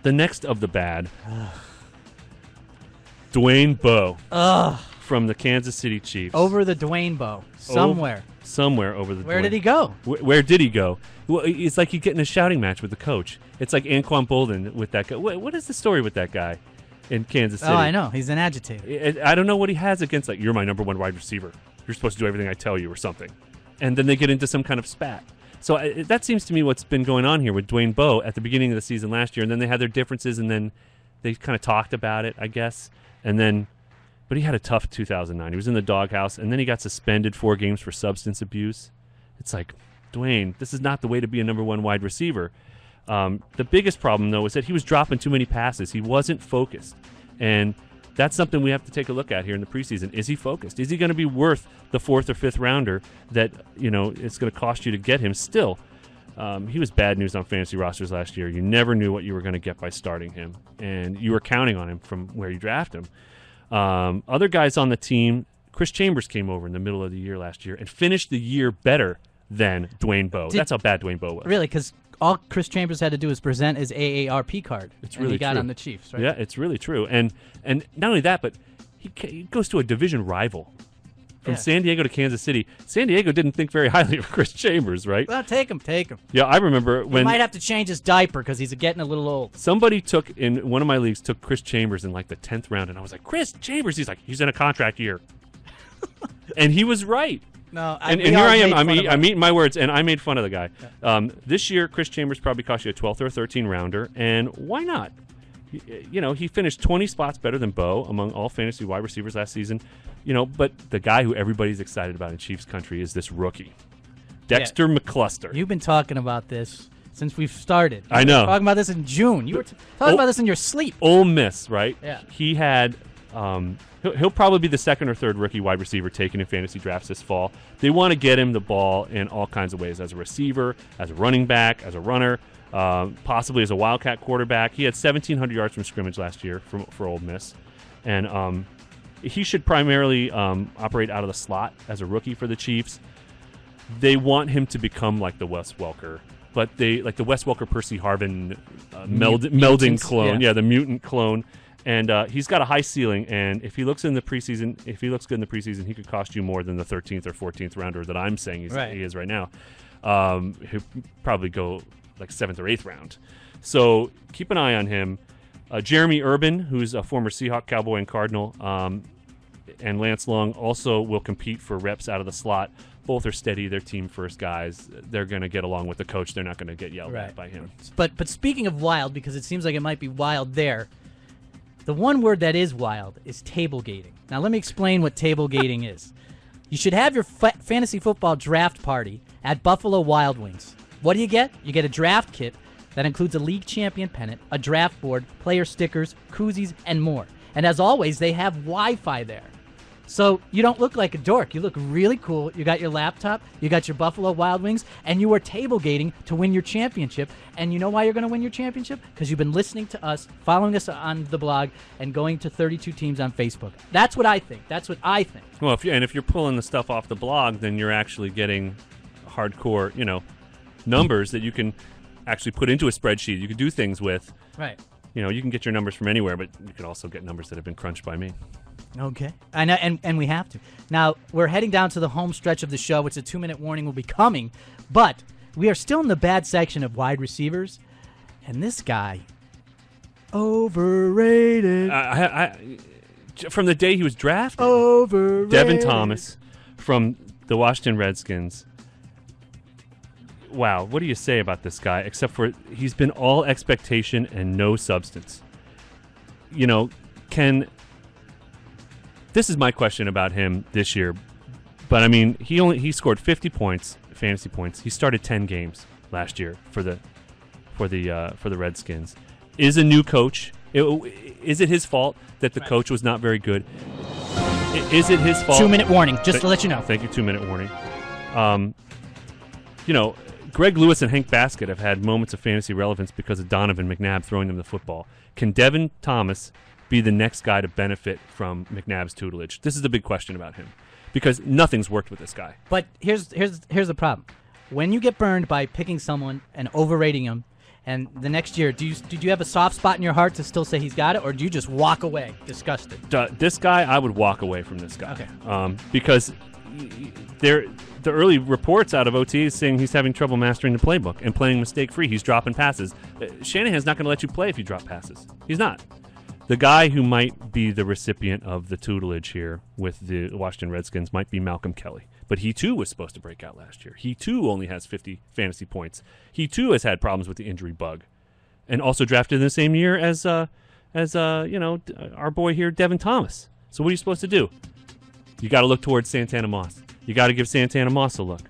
The next of the bad, Dwayne Bowe from the Kansas City Chiefs. Over the Dwayne Bowe. Somewhere. Somewhere over the Where did he go? Where did he go? Well, it's like you get in a shouting match with the coach. It's like Anquan Boldin with that guy. What is the story with that guy in Kansas City? Oh, I know. He's an agitator. I don't know what he has against, like, you're my number one wide receiver. You're supposed to do everything I tell you or something. And then they get into some kind of spat. So that seems to me what's been going on here with Dwayne Bowe at the beginning of the season last year. And then they had their differences, and then they kind of talked about it, I guess. But he had a tough 2009. He was in the doghouse, and then he got suspended 4 games for substance abuse. It's like, Dwayne, this is not the way to be a number one wide receiver. The biggest problem, though, is that he was dropping too many passes. He wasn't focused. And that's something we have to take a look at here in the preseason. Is he focused? Is he going to be worth the 4th or 5th rounder that, it's going to cost you to get him still? He was bad news on fantasy rosters last year. You never knew what you were going to get by starting him, and you were counting on him from where you draft him. Other guys on the team, Chris Chambers came over in the middle of the year last year and finished the year better than Dwayne Bowe. That's how bad Dwayne Bowe was. Really, because all Chris Chambers had to do was present his AARP card. It's really he got true. on the Chiefs, right? Yeah, it's really true. And not only that, but he goes to a division rival. From San Diego to Kansas City. San Diego didn't think very highly of Chris Chambers, right? Well, take him. Yeah, I remember when... He might have to change his diaper because he's getting a little old. Somebody in one of my leagues took Chris Chambers in like the 10th round, and I was like, Chris Chambers? He's like, he's in a contract year. And he was right. No, and here I am. I'm eating my words, and I made fun of the guy. Yeah. This year, Chris Chambers probably cost you a 12th or a 13th rounder, and why not? He finished 20 spots better than Bowe among all fantasy wide receivers last season. But the guy who everybody's excited about in Chiefs country is this rookie, Dexter McCluster. You've been talking about this since we've started. I know. Talking about this in June. You were talking about this in your sleep. Ole Miss, right? Yeah. He had. He'll probably be the 2nd or 3rd rookie wide receiver taken in fantasy drafts this fall. They want to get him the ball in all kinds of ways, as a receiver, as a running back, as a runner. Possibly as a Wildcat quarterback. He had 1,700 yards from scrimmage last year for Ole Miss. And he should primarily operate out of the slot as a rookie for the Chiefs. They want him to become like the Wes Welker, but like the Wes Welker, Percy Harvin melding clone. Yeah, the mutant clone. And he's got a high ceiling, and if he looks good in the preseason, he could cost you more than the 13th or 14th rounder that I'm saying he is right now. He'll probably go like 7th or 8th round. So keep an eye on him. Jeremy Urban, who's a former Seahawk, Cowboy, and Cardinal, and Lance Long also will compete for reps out of the slot. Both are steady. They're team-first guys. They're going to get along with the coach. They're not going to get yelled at by him. But speaking of wild, because it seems like it might be wild there, the one word that is wild is tablegating. Now, let me explain what tablegating is. You should have your fantasy football draft party at Buffalo Wild Wings. What do you get? You get a draft kit that includes a league champion pennant, a draft board, player stickers, koozies, and more. And as always, they have Wi-Fi there. So you don't look like a dork. You look really cool. You got your laptop, you got your Buffalo Wild Wings, and you are tablegating to win your championship. And you know why you're going to win your championship? Because you've been listening to us, following us on the blog, and going to 32 teams on Facebook. That's what I think. Well, if you're pulling the stuff off the blog, then you're actually getting hardcore, numbers that you can actually put into a spreadsheet. You can do things with. Right. You can get your numbers from anywhere, but you can also get numbers that have been crunched by me. Okay. I know, and we have to. Now, we're heading down to the home stretch of the show, which a 2-minute warning will be coming, but we are still in the bad section of wide receivers, and this guy, overrated. From the day he was drafted, overrated. Devin Thomas from the Washington Redskins. Wow, what do you say about this guy, except for he's been all expectation and no substance? This is my question about him this year. But I mean, he scored 50 points, fantasy points. He started 10 games last year for the Redskins. Is a new coach. Is it his fault that the coach was not very good? Is it his fault? 2-minute warning, just to let you know. Thank you, 2-minute warning. Greg Lewis and Hank Baskett have had moments of fantasy relevance because of Donovan McNabb throwing them the football. Can Devin Thomas be the next guy to benefit from McNabb's tutelage? This is the big question about him, because nothing's worked with this guy. But here's the problem. When you get burned by picking someone and overrating him, and the next year, did you have a soft spot in your heart to still say he's got it, or do you just walk away disgusted? This guy, I would walk away from this guy. Okay. Because the early reports out of OT is saying he's having trouble mastering the playbook and playing mistake-free. He's dropping passes. Shanahan's not going to let you play if you drop passes. He's not. The guy who might be the recipient of the tutelage here with the Washington Redskins might be Malcolm Kelly. But he, too, was supposed to break out last year. He, too, only has 50 fantasy points. He, too, has had problems with the injury bug. And also drafted in the same year as our boy here, Devin Thomas. So what are you supposed to do? You got to look towards Santana Moss. You got to give Santana Moss a look.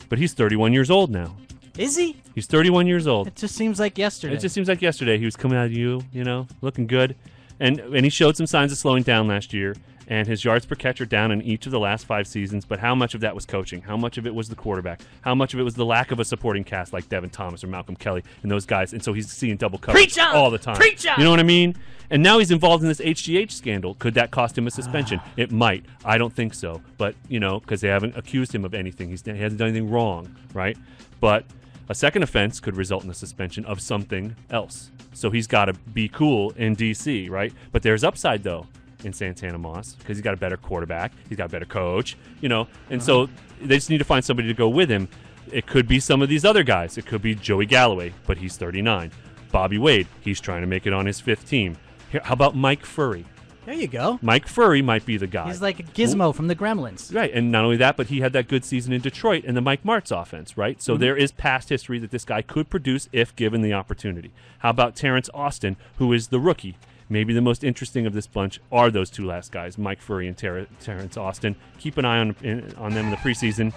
But he's 31 years old now. Is he? He's 31 years old. It just seems like yesterday. It just seems like yesterday. He was coming out of looking good. And he showed some signs of slowing down last year. And his yards per catch are down in each of the last 5 seasons. But how much of that was coaching? How much of it was the quarterback? How much of it was the lack of a supporting cast like Devin Thomas or Malcolm Kelly and those guys? And so he's seeing double coverage all the time. Preach on! You know what I mean? And now he's involved in this HGH scandal. Could that cost him a suspension? It might. I don't think so. But, because they haven't accused him of anything. He hasn't done anything wrong, right? But a second offense could result in the suspension of something else. So he's got to be cool in D.C., right? But there's upside, though, in Santana Moss because he's got a better quarterback. He's got a better coach, And so they just need to find somebody to go with him. It could be some of these other guys. It could be Joey Galloway, but he's 39. Bobby Wade, he's trying to make it on his 5th team. How about Mike Furry? There you go. Mike Furry might be the guy. He's like a Gizmo from the Gremlins. Right, and not only that, but he had that good season in Detroit in the Mike Martz offense, right? So there is past history that this guy could produce if given the opportunity. How about Terrence Austin, who is the rookie? Maybe the most interesting of this bunch are those two last guys, Mike Furry and Terrence Austin. Keep an eye on them in the preseason.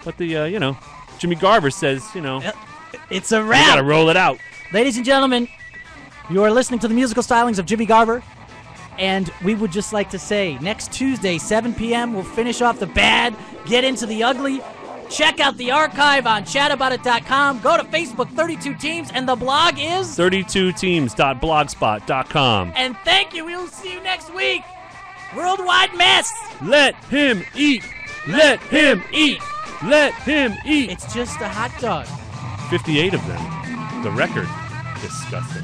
But Jimmy Garver says, it's a wrap. You got to roll it out. Ladies and gentlemen, you are listening to the musical stylings of Jimmy Garver. And we would just like to say, next Tuesday, 7 p.m., we'll finish off the bad, get into the ugly. Check out the archive on chataboutit.com. Go to Facebook, 32 Teams, and the blog is 32teams.blogspot.com. And thank you. We'll see you next week. Worldwide mess. Let him eat. Let him eat. Let him eat. It's just a hot dog. 58 of them. The record. Disgusting.